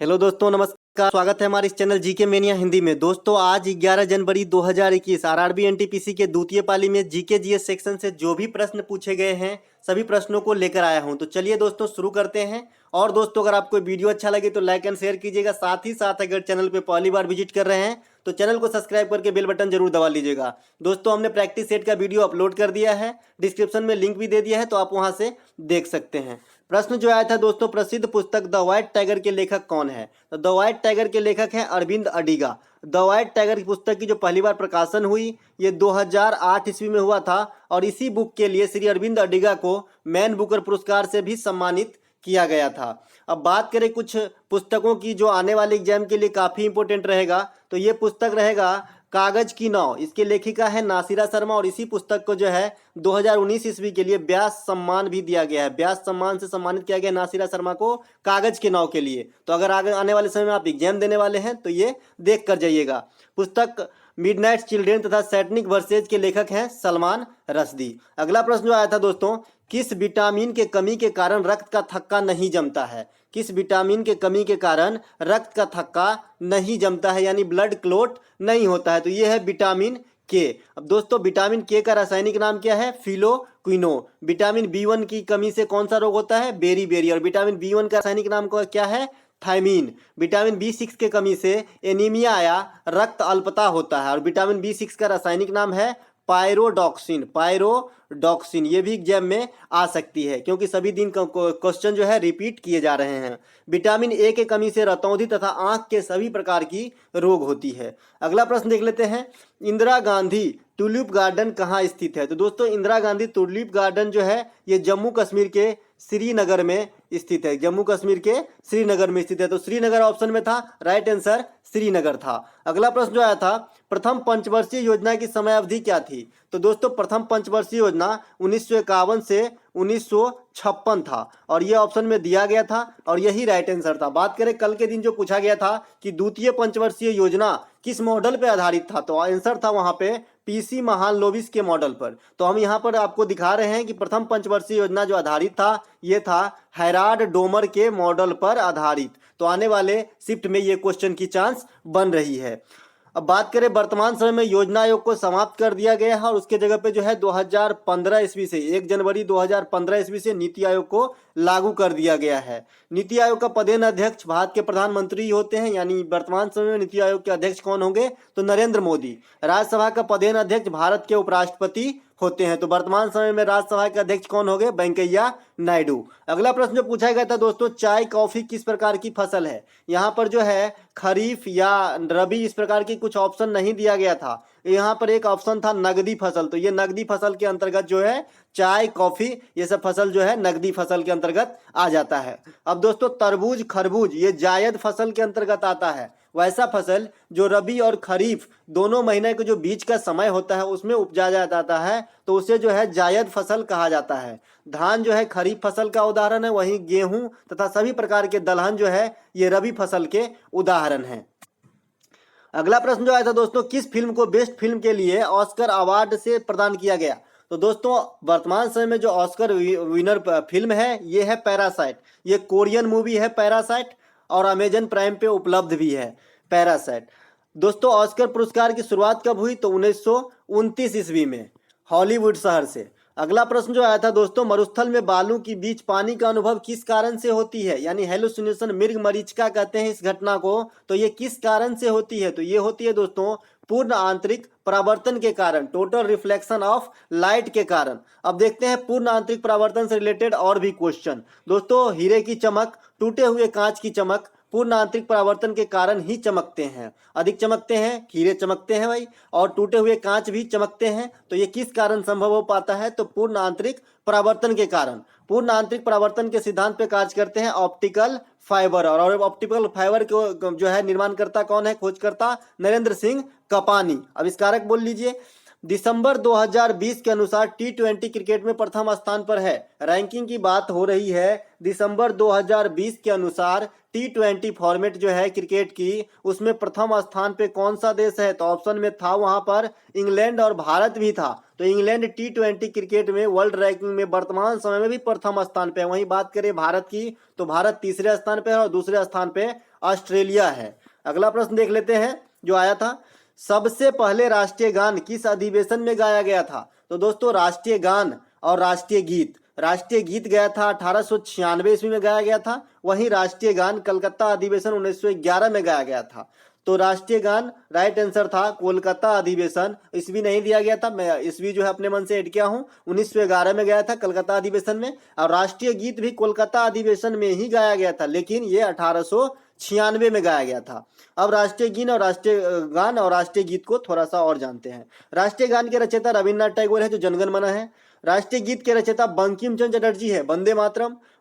Hello दोस्तों, नमस्कार। स्वागत है हमारे इस चैनल जीके मेनिया हिंदी में। दोस्तों, आज 11 जनवरी 2021 आरआरबी एनटीपीसी के द्वितीय पाली में जीके जीएस सेक्शन से जो भी प्रश्न पूछे गए हैं सभी प्रश्नों को लेकर आया हूं। तो चलिए दोस्तों शुरू करते हैं। और दोस्तों, अगर आपको वीडियो अच्छा लगे तो लाइक एंड शेयर कीजिएगा। साथ ही साथ अगर चैनल पे पहली बार विजिट कर रहे हैं तो चैनल को सब्सक्राइब करके बेल बटन जरूर दबा लीजिएगा। दोस्तों, हमने प्रैक्टिस सेट का वीडियो अपलोड कर दिया है, डिस्क्रिप्शन में लिंक भी दे दिया है, तो आप वहां से देख सकते हैं। प्रश्न जो आया था दोस्तों, प्रसिद्ध पुस्तक द व्हाइट टाइगर के लेखक कौन है? तो द व्हाइट टाइगर के लेखक हैं Aravind Adiga. The White Tiger की पुस्तक की जो पहली बार प्रकाशन हुई ये 2008 ईस्वी में हुआ था, और इसी बुक के लिए श्री अरविंद अडिगा को मैन बुकर पुरस्कार से भी सम्मानित किया गया था। अब बात करें कुछ पुस्तकों की जो आने वाले एग्जाम के लिए काफ़ी इंपॉर्टेंट रहेगा, तो ये पुस्तक रहेगा कागज की नाव। इसके लेखिका है नासिरा शर्मा, और इसी पुस्तक को जो है 2019 ईस्वी के लिए व्यास सम्मान भी दिया गया है। व्यास सम्मान से सम्मानित किया गया नासिरा शर्मा को कागज के नाव के लिए। तो अगर आगे आने वाले समय में आप एग्जाम देने वाले हैं तो ये देख कर जाइएगा। पुस्तक मिडनाइट चिल्ड्रेन तथा सैटनिक वर्सेज के लेखक हैं सलमान रश्दी। अगला प्रश्न जो आया था दोस्तों, किस विटामिन के कमी के कारण रक्त का थक्का नहीं जमता है? किस विटामिन के कमी के कारण रक्त का थक्का नहीं जमता है, यानी ब्लड क्लोट नहीं होता है? तो ये है विटामिन के। अब दोस्तों, विटामिन के का रासायनिक नाम क्या है? फिलोक्विनो। विटामिन बी1 की कमी से कौन सा रोग होता है? बेरी। और विटामिन बी1 का रासायनिक नाम क्या है? थायमीन। विटामिन बी6 के कमी से एनीमिया या रक्त अल्पता होता है, और विटामिन बी6 का रासायनिक नाम है पायरोडॉक्सिन। ये भी एग्जाम में आ सकती है, क्योंकि सभी दिन क्वेश्चन जो है रिपीट किए जा रहे हैं। विटामिन ए के कमी से रतौंधी तथा आंख के सभी प्रकार की रोग होती है। अगला प्रश्न देख लेते हैं, इंदिरा गांधी टुलिप गार्डन कहाँ स्थित है? तो दोस्तों, इंदिरा गांधी टुलिप गार्डन जो है ये जम्मू कश्मीर के श्रीनगर में स्थित है। जम्मू कश्मीर के श्रीनगर में स्थित है। तो श्रीनगर ऑप्शन में था, राइट आंसर श्रीनगर था। अगला प्रश्न जो आया था, प्रथम पंचवर्षीय योजना की समय अवधि क्या थी? तो दोस्तों, प्रथम पंचवर्षीय योजना 1951 से 1956 था, और ये ऑप्शन में दिया गया था, और यही राइट आंसर था। बात करें कल के दिन जो पूछा गया था कि द्वितीय पंचवर्षीय योजना किस मॉडल पे आधारित था, तो आंसर था वहां पे पीसी महालनोबिस के मॉडल पर। तो हम यहाँ पर आपको दिखा रहे हैं कि प्रथम पंचवर्षीय योजना जो आधारित था ये था हैराल्ड डोमर के मॉडल पर आधारित। तो आने वाले शिफ्ट में ये क्वेश्चन की चांस बन रही है। अब बात करें, वर्तमान समय में योजना आयोग को समाप्त कर दिया गया है, और उसके जगह पे जो है 2015 ईस्वी से 1 जनवरी 2015 ईस्वी से नीति आयोग को लागू कर दिया गया है। नीति आयोग का पदेन अध्यक्ष भारत के प्रधानमंत्री होते हैं, यानी वर्तमान समय में नीति आयोग के अध्यक्ष कौन होंगे? तो नरेंद्र मोदी। राज्यसभा का पदेन अध्यक्ष भारत के उपराष्ट्रपति होते हैं। तो वर्तमान समय में राज्यसभा के अध्यक्ष कौन होंगे? वेंकैया नायडू। अगला प्रश्न जो पूछा गया था दोस्तों, चाय कॉफी किस प्रकार की फसल है? यहाँ पर जो है खरीफ या रबी इस प्रकार की कुछ ऑप्शन नहीं दिया गया था। यहाँ पर एक ऑप्शन था नगदी फसल। तो ये नगदी फसल के अंतर्गत जो है चाय कॉफी ये सब फसल जो है नगदी फसल के अंतर्गत आ जाता है। अब दोस्तों, तरबूज खरबूज ये जायद फसल के अंतर्गत आता है। वैसा फसल जो रबी और खरीफ दोनों महीने के जो बीच का समय होता है उसमें उपजाया जाता है, तो उसे जो है जायद फसल कहा जाता है। धान जो है खरीफ फसल का उदाहरण है, वहीं गेहूं तथा सभी प्रकार के दलहन जो है ये रबी फसल के उदाहरण हैं। अगला प्रश्न जो आया था दोस्तों, किस फिल्म को बेस्ट फिल्म के लिए ऑस्कर अवार्ड से प्रदान किया गया? तो दोस्तों, वर्तमान समय में जो ऑस्कर विनर फिल्म है ये है पैरासाइट। ये कोरियन मूवी है पैरासाइट, और अमेजन प्राइम पे उपलब्ध भी है पैरासाइट। दोस्तों, ऑस्कर पुरस्कार की शुरुआत कब हुई? तो 1929 ईस्वी में हॉलीवुड शहर से। अगला प्रश्न जो आया था दोस्तों, मरुस्थल में बालू के बीच पानी का अनुभव किस कारण से होती है? यानी हेलुसिनेशन, मृग मरीचिका कहते हैं इस घटना को। तो ये किस कारण से होती है? तो ये होती है दोस्तों पूर्ण आंतरिक परावर्तन के कारण, टोटल रिफ्लेक्शन ऑफ लाइट के कारण। अब देखते हैं पूर्ण आंतरिक परावर्तन से रिलेटेड और भी क्वेश्चन। दोस्तों, हीरे की चमक, टूटे हुए कांच की चमक पूर्ण आंतरिक परावर्तन के कारण ही चमकते हैं। अधिक चमकते हैं, हीरे चमकते हैं भाई, और टूटे हुए कांच भी चमकते हैं। तो ये किस कारण संभव हो पाता है? तो पूर्ण आंतरिक परावर्तन के कारण। पूर्ण आंतरिक परावर्तन के सिद्धांत पे कार्य करते हैं ऑप्टिकल फाइबर, और ऑप्टिकल फाइबर को जो है निर्माणकर्ता कौन है? खोजकर्ता नरेंद्र सिंह कपानी। आविष्कारक बोल लीजिए। दिसंबर 2020 के अनुसार टी20 क्रिकेट में प्रथम स्थान पर है। रैंकिंग की बात हो रही है। दिसंबर 2020 के अनुसार टी20 फॉर्मेट जो है क्रिकेट की, उसमें प्रथम स्थान पे कौन सा देश है? तो ऑप्शन में था वहां पर इंग्लैंड और भारत भी था। तो इंग्लैंड टी20 क्रिकेट में वर्ल्ड रैंकिंग में वर्तमान समय में भी प्रथम स्थान पे है। वहीं बात करें भारत की, तो भारत तीसरे स्थान पे है, और दूसरे स्थान पे ऑस्ट्रेलिया है। अगला प्रश्न देख लेते हैं जो आया था, सबसे पहले राष्ट्रीय गान किस अधिवेशन में गाया गया था? तो दोस्तों राष्ट्रीय गान और राष्ट्रीय गीत गया था 1896 ईस्वी में गाया गया था। वहीं राष्ट्रीय गान कलकत्ता अधिवेशन 1911 में गाया गया था। तो राष्ट्रीय गान राइट आंसर था कोलकाता अधिवेशन, ईस्वी नहीं दिया गया था, मैं ईस्वी जो है अपने मन से ऐड किया हूँ, 1911 में गया था कलकत्ता अधिवेशन में। और राष्ट्रीय गीत भी कोलकाता अधिवेशन में ही गाया गया था, लेकिन ये 1896 में गाया गया था। अब राष्ट्रीय गान और राष्ट्रीय गीत को थोड़ा सा और जानते हैं। राष्ट्रीय गान के रचयिता रविन्द्रनाथ टैगोर है, जो जनगण मन है। राष्ट्रीय गीत के रचयिता बंकिम चंद्र चटर्जी है,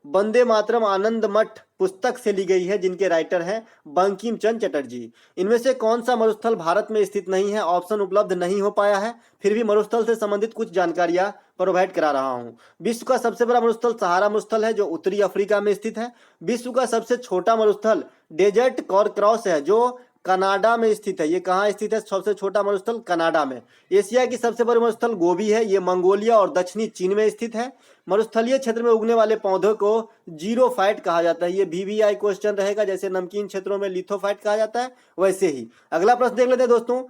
वंदे मातरम आनंद मठ पुस्तक से ली गई है, जिनके राइटर हैं बंकिम चंद्र चटर्जी। इनमें से कौन सा मरुस्थल भारत में स्थित नहीं है? ऑप्शन उपलब्ध नहीं हो पाया है, फिर भी मरुस्थल से संबंधित कुछ जानकारियां प्रोवाइड करा रहा हूं। विश्व का सबसे बड़ा मरुस्थल सहारा मरुस्थल है, जो उत्तरी अफ्रीका में स्थित है। विश्व का सबसे छोटा मरुस्थल डेजर्ट क्रॉस है, जो कनाडा में स्थित है। ये कहाँ स्थित है? सबसे छोटा मरुस्थल कनाडा में। एशिया की सबसे बड़ी मरुस्थल गोबी है, ये मंगोलिया और दक्षिणी चीन में स्थित है। मरुस्थलीय क्षेत्र में उगने वाले पौधों को जीरोफाइट कहा जाता है। ये VVI क्वेश्चन रहेगा, जैसे नमकीन क्षेत्रों में लिथोफाइट कहा जाता है वैसे ही। अगला प्रश्न देख लेते हैं दोस्तों,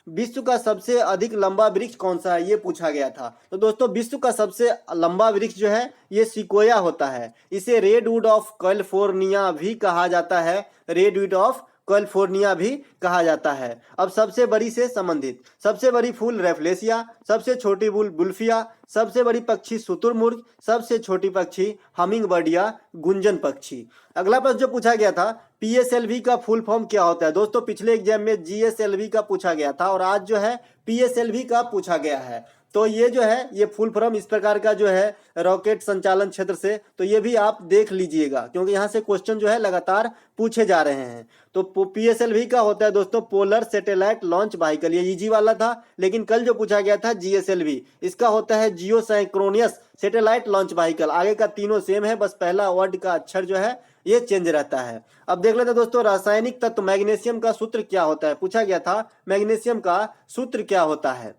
विश्व का सबसे अधिक लंबा वृक्ष कौन सा है? ये पूछा गया था। तो दोस्तों विश्व का सबसे लंबा वृक्ष जो है ये सिकोया होता है। इसे रेडवुड ऑफ कैलिफोर्निया भी कहा जाता है, रेडवुड ऑफ कैलिफोर्निया भी कहा जाता है। अब सबसे बड़ी से संबंधित, सबसे बड़ी फूल रेफ्लेसिया, सबसे छोटी फूल बुल्फिया, सबसे बड़ी पक्षी शुतुरमुर्ग, सबसे छोटी पक्षी हमिंग बर्ड या गुंजन पक्षी। अगला प्रश्न जो पूछा गया था, PSLV का फुल फॉर्म क्या होता है? दोस्तों पिछले एग्जाम में GSLV का पूछा गया था और आज जो है PSLV का पूछा गया है। तो ये जो है ये फुल फॉर्म इस प्रकार का जो है रॉकेट संचालन क्षेत्र से, तो ये भी आप देख लीजिएगा, क्योंकि यहाँ से क्वेश्चन जो है लगातार पूछे जा रहे हैं। तो PSLV का होता है दोस्तों पोलर सैटेलाइट लॉन्च व्हीकल, ये इजी वाला था। लेकिन कल जो पूछा गया था GSLV, इसका होता है जियो साइक्रोनियस सैटेलाइट लॉन्च व्हीकल। आगे का तीनों सेम है, बस पहला वर्ड का अक्षर जो है ये चेंज रहता है। अब देख लेते हैं दोस्तों, रासायनिक तत्व मैग्नीशियम का सूत्र क्या होता है? पूछा गया था मैग्नीशियम का सूत्र क्या होता है।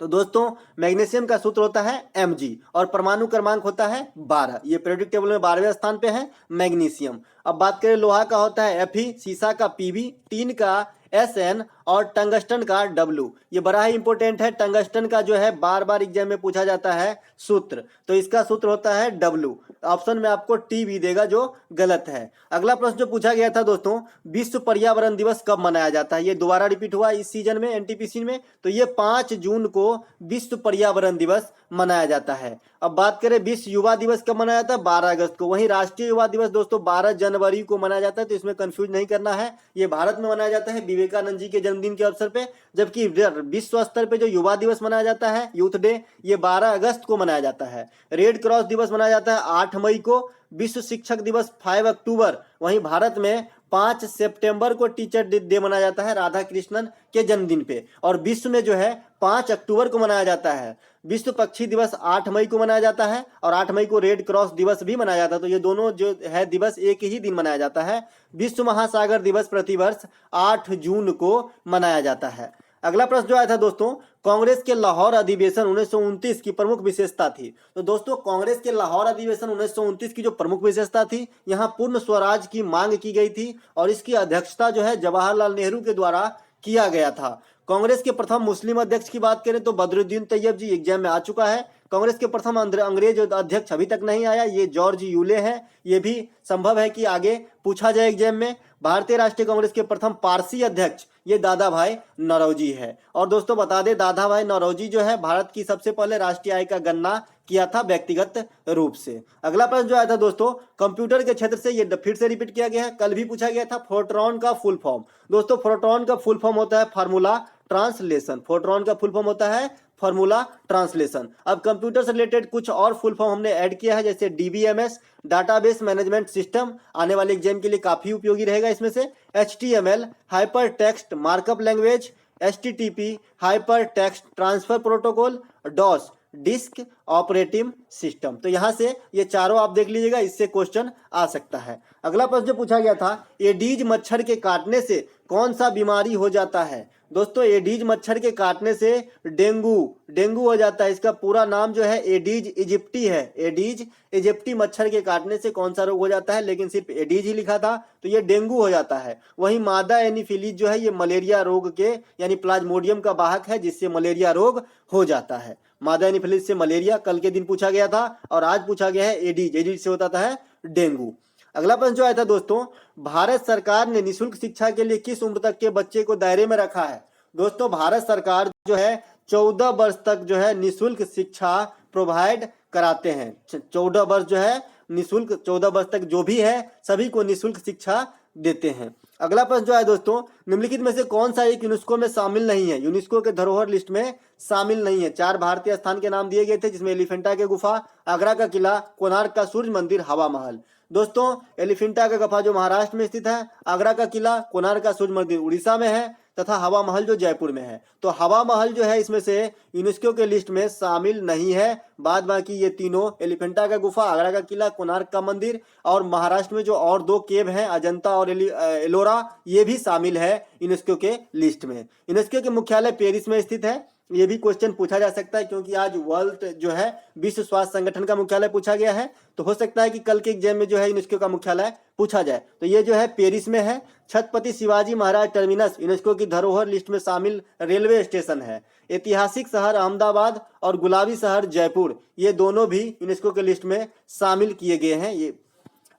तो दोस्तों मैग्नीशियम का सूत्र होता है Mg और परमाणु क्रमांक होता है 12। ये पीरियोडिक टेबल में 12वें स्थान पे है मैग्नीशियम। अब बात करें लोहा का होता है Fe, सीसा का Pb, टीन का SN और टंगस्टन का W। ये बड़ा ही इंपॉर्टेंट है, टंगस्टन का जो है बार बार एग्जाम में पूछा जाता है सूत्र, तो इसका सूत्र होता है W। ऑप्शन में आपको T भी देगा जो गलत है। अगला प्रश्न जो पूछा गया था दोस्तों, विश्व पर्यावरण दिवस कब मनाया जाता है? ये दोबारा रिपीट हुआ इस सीजन में NTPC में, तो ये 5 जून को विश्व पर्यावरण दिवस मनाया जाता है। अब बात करें विश्व युवा दिवस कब मनाया जाता है? 12 अगस्त को। वहीं राष्ट्रीय युवा दिवस दोस्तों 12 जनवरी को मनाया जाता है, तो इसमें कंफ्यूज नहीं करना है, ये भारत में मनाया जाता है विवेकानंद जी के जन्मदिन के अवसर पे। जबकि विश्व स्तर पे जो युवा दिवस मनाया जाता है यूथ डे, ये 12 अगस्त को मनाया जाता है। रेड क्रॉस दिवस मनाया जाता है 8 मई को। विश्व शिक्षक दिवस 5 अक्टूबर। वहीं भारत में 5 सितंबर को टीचर डे मनाया जाता है राधा कृष्णन के जन्मदिन पे। और विश्व में जो है 5 अक्टूबर को मनाया जाता है। विश्व पक्षी दिवस 8 मई को मनाया जाता है और 8 मई को रेड क्रॉस दिवस भी मनाया जाता है। तो ये दोनों जो है दिवस एक ही दिन मनाया जाता है। विश्व महासागर दिवस प्रतिवर्ष 8 जून को मनाया जाता है। अगला प्रश्न जो आया था दोस्तों, कांग्रेस के लाहौर अधिवेशन 1929 की प्रमुख विशेषता थी। तो दोस्तों कांग्रेस के लाहौर अधिवेशन 1929 की जो प्रमुख विशेषता थी, यहाँ पूर्ण स्वराज की मांग की गई थी और इसकी अध्यक्षता जो है जवाहरलाल नेहरू के द्वारा किया गया था। कांग्रेस के प्रथम मुस्लिम अध्यक्ष की बात करें तो बदरुद्दीन तैयब जी एग्जाम में आ चुका है। कांग्रेस के प्रथम अंग्रेज अध्यक्ष अभी तक नहीं आया, ये जॉर्ज यूले हैं। ये भी संभव है कि आगे पूछा जाए एग्जाम में। भारतीय राष्ट्रीय कांग्रेस के प्रथम पारसी अध्यक्ष ये दादा भाई नौरोजी है। और दोस्तों बता दें दादा भाई नौरोजी जो है भारत की सबसे पहले राष्ट्रीय आय का गणना किया था व्यक्तिगत रूप से। अगला प्रश्न जो आया था दोस्तों, कंप्यूटर के क्षेत्र से, ये फिर से रिपीट किया गया है, कल भी पूछा गया था, फोर्ट्रॉन का फुल फॉर्म। दोस्तों फोर्ट्रॉन का फुल फॉर्म होता है फार्मूला ट्रांसलेशन। फोर्ट्रॉन का फुल फॉर्म होता है फार्मूला ट्रांसलेशन। अब कंप्यूटर से रिलेटेड कुछ और फुल फॉर्म हमने ऐड किया है, जैसे DBMS डाटाबेस मैनेजमेंट सिस्टम, आने वाले एग्जाम के लिए काफी उपयोगी रहेगा। इसमें से HTML hyper text markup language, HTTP hyper text transfer protocol, DOS disk, operating system. तो यहाँ से ये चारों आप देख लीजिएगा, इससे क्वेश्चन आ सकता है। अगला प्रश्न जो पूछा गया था, एडीज मच्छर के काटने से कौन सा बीमारी हो जाता है? दोस्तों एडीज मच्छर के काटने से डेंगू हो जाता है। इसका पूरा नाम जो है एडीज इजिप्टी है। एडीज इजिप्टी मच्छर के काटने से कौन सा रोग हो जाता है, लेकिन सिर्फ एडीज ही लिखा था, तो ये डेंगू हो जाता है। वहीं मादा एनीफिलीज जो है ये मलेरिया रोग के यानी प्लाज्मोडियम का वाहक है, जिससे मलेरिया रोग हो जाता है। मादा एनीफिलीज से मलेरिया कल के दिन पूछा गया था, और आज पूछा गया है एडीज से होता है डेंगू। अगला प्रश्न जो आया था दोस्तों, भारत सरकार ने निःशुल्क शिक्षा के लिए किस उम्र तक के बच्चे को दायरे में रखा है? दोस्तों भारत सरकार जो है 14 वर्ष तक जो है निःशुल्क शिक्षा प्रोवाइड कराते हैं। 14 वर्ष जो है निःशुल्क, 14 वर्ष तक जो भी है सभी को निःशुल्क शिक्षा देते हैं। अगला प्रश्न जो है दोस्तों, निम्नलिखित में से कौन सा एक यूनेस्को में शामिल नहीं है? यूनेस्को के धरोहर लिस्ट में शामिल नहीं है। 4 भारतीय स्थान के नाम दिए गए थे, जिसमें एलिफेंटा के गुफा, आगरा का किला, कोणार्क का सूर्य मंदिर, हवा महल। दोस्तों एलिफेंटा का गुफा जो महाराष्ट्र में स्थित है, आगरा का किला, कोणार्क का सूर्य मंदिर उड़ीसा में है, तथा हवा महल जो जयपुर में है। तो हवा महल जो है इसमें से यूनेस्को के लिस्ट में शामिल नहीं है। बाद बाकी ये तीनों, एलिफेंटा का गुफा, आगरा का किला, कोणार्क का मंदिर, और महाराष्ट्र में जो और 2 केव हैं अजंता और एलोरा, ये भी शामिल है यूनेस्को के लिस्ट में। यूनेस्को के मुख्यालय पेरिस में स्थित है। ये भी क्वेश्चन पूछा जा सकता है, क्योंकि आज वर्ल्ड जो है विश्व स्वास्थ्य संगठन का मुख्यालय पूछा गया है, तो हो सकता है कि कल के एग्जाम में जो है यूनेस्को का मुख्यालय पूछा जाए। तो ये जो है पेरिस में है। छत्रपति शिवाजी महाराज टर्मिनस यूनेस्को की धरोहर लिस्ट में शामिल रेलवे स्टेशन है। ऐतिहासिक शहर अहमदाबाद और गुलाबी शहर जयपुर, ये दोनों भी यूनेस्को के लिस्ट में शामिल किए गए हैं। ये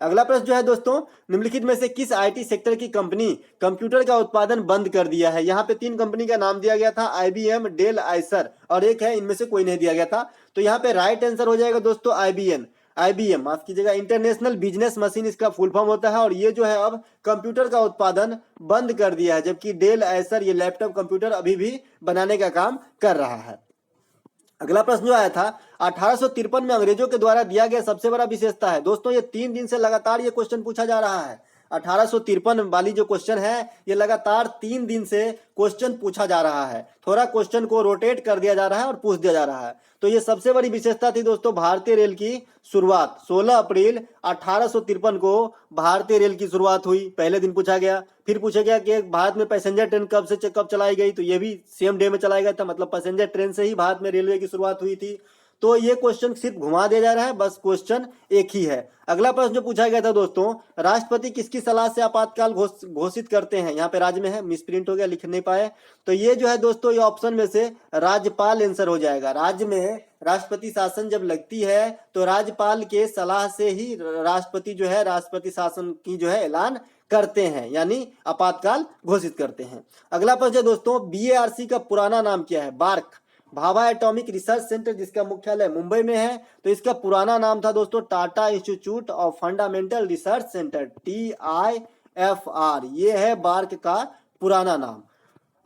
अगला प्रश्न जो है दोस्तों, निम्नलिखित में से किस आईटी सेक्टर की कंपनी कंप्यूटर का उत्पादन बंद कर दिया है? यहाँ पे 3 कंपनी का नाम दिया गया था, आईबीएम, डेल, आइसर, और एक है इनमें से कोई नहीं दिया गया था। तो यहाँ पे राइट आंसर हो जाएगा दोस्तों आईबीएम, माफ कीजिएगा, इंटरनेशनल बिजनेस मशीन इसका फुल फॉर्म होता है। और ये जो है अब कंप्यूटर का उत्पादन बंद कर दिया है, जबकि डेल, आइसर ये लैपटॉप कंप्यूटर अभी भी बनाने का काम कर रहा है। अगला प्रश्न जो आया था, 1853 में अंग्रेजों के द्वारा दिया गया सबसे बड़ा विशेषता है। दोस्तों ये 3 दिन से लगातार ये क्वेश्चन पूछा जा रहा है। 1853 वाली जो क्वेश्चन है ये लगातार 3 दिन से क्वेश्चन पूछा जा रहा है। थोड़ा क्वेश्चन को रोटेट कर दिया जा रहा है और पूछ दिया जा रहा है। तो ये सबसे बड़ी विशेषता थी दोस्तों भारतीय रेल की शुरुआत। 16 अप्रैल 1853 को भारतीय रेल की शुरुआत हुई, पहले दिन पूछा गया। फिर पूछा गया कि भारत में पैसेंजर ट्रेन कब से कब चलाई गई, तो ये भी सेम डे में चलाया गया था, मतलब पैसेंजर ट्रेन से ही भारत में रेलवे की शुरुआत हुई थी। तो ये क्वेश्चन सिर्फ घुमा दिया जा रहा है, बस क्वेश्चन एक ही है। अगला प्रश्न जो पूछा गया था दोस्तों, राष्ट्रपति किसकी सलाह से आपातकाल घोषित करते हैं? यहाँ पे राज्य में है, मिसप्रिंट हो गया, लिख नहीं पाए। तो ये जो है दोस्तों, ये ऑप्शन में से राज्यपाल आंसर हो जाएगा। राज्य में राष्ट्रपति शासन जब लगती है तो राज्यपाल के सलाह से ही राष्ट्रपति जो है राष्ट्रपति शासन की जो है ऐलान करते हैं, यानी आपातकाल घोषित करते हैं। अगला प्रश्न दोस्तों, बीएआरसी का पुराना नाम क्या है? BARC, Bhabha Atomic Research Centre, जिसका मुख्यालय मुंबई में है। तो इसका पुराना नाम था दोस्तों Tata institute of fundamental research centre, TIFR, ये है बार्क का पुराना नाम।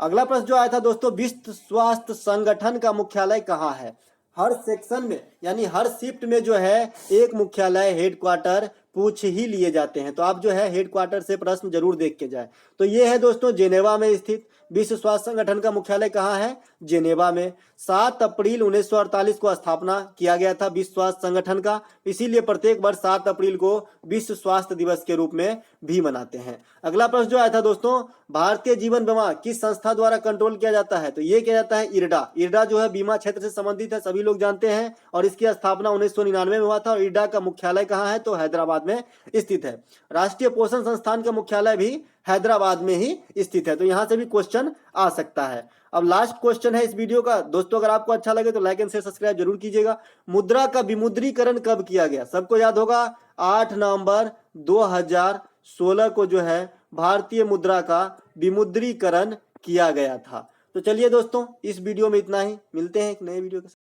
अगला प्रश्न जो आया था दोस्तों, विश्व स्वास्थ्य संगठन का मुख्यालय कहाँ है? हर सेक्शन में यानी हर शिफ्ट में जो है एक मुख्यालय, हेडक्वार्टर पूछ ही लिए जाते हैं। तो आप जो है हेडक्वार्टर से प्रश्न जरूर देख के जाए। तो ये है दोस्तों जेनेवा में स्थित। विश्व स्वास्थ्य संगठन का मुख्यालय कहाँ है? जेनेवा में। 7 अप्रैल 1948 को स्थापना किया गया था विश्व स्वास्थ्य संगठन का, इसीलिए प्रत्येक वर्ष 7 अप्रैल को विश्व स्वास्थ्य दिवस के रूप में भी मनाते हैं। अगला प्रश्न जो आया था दोस्तों, भारतीय जीवन बीमा किस संस्था द्वारा कंट्रोल किया जाता है? तो ये किया जाता है इरडा। इरडा जो है बीमा क्षेत्र से संबंधित है, सभी लोग जानते हैं, और इसकी स्थापना 1999 में हुआ था। और इरडा का मुख्यालय कहाँ है? तो हैदराबाद में स्थित है। राष्ट्रीय पोषण संस्थान का मुख्यालय भी हैदराबाद में ही स्थित है। तो यहाँ से भी क्वेश्चन आ सकता है। अब लास्ट क्वेश्चन है इस वीडियो का दोस्तों, अगर आपको अच्छा लगे तो लाइक एंड शेयर सब्सक्राइब जरूर कीजिएगा। मुद्रा का विमुद्रीकरण कब किया गया? सबको याद होगा 8 नवंबर 2016 को जो है भारतीय मुद्रा का विमुद्रीकरण किया गया था। तो चलिए दोस्तों, इस वीडियो में इतना ही, मिलते हैं एक नए वीडियो के साथ।